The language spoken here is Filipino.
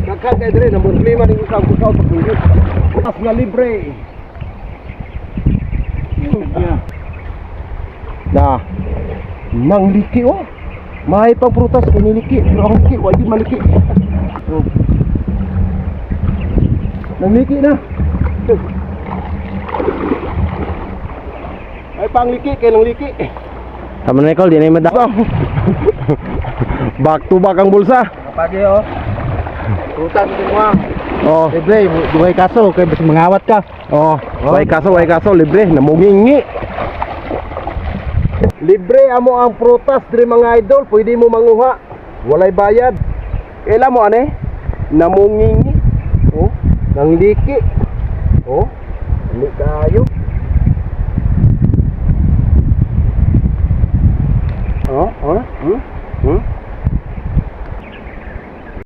Daghan kay dire nang problema ning usaw-usaw pagpindot. Putas nga libre. Nah, nang liki oh. May pang prutas kay niliki, pero ang liki wa di maliki. Oh. Nang liki na. Ay pang liki kay nang liki. Tama na Nicole, di na yung madako. Back to back ang bulsa. Pagi oh. Prutas semua. Oh, Libre, duhay kaso kay bas mangawat ka. oh, way kaso libre, namugingi. Libre amo ang prutas diri mga idol, pwede mo manguha. Walay bayad. Kailan mo ane? Namungingi. Oh, nang liki. Oh, hindi kayo.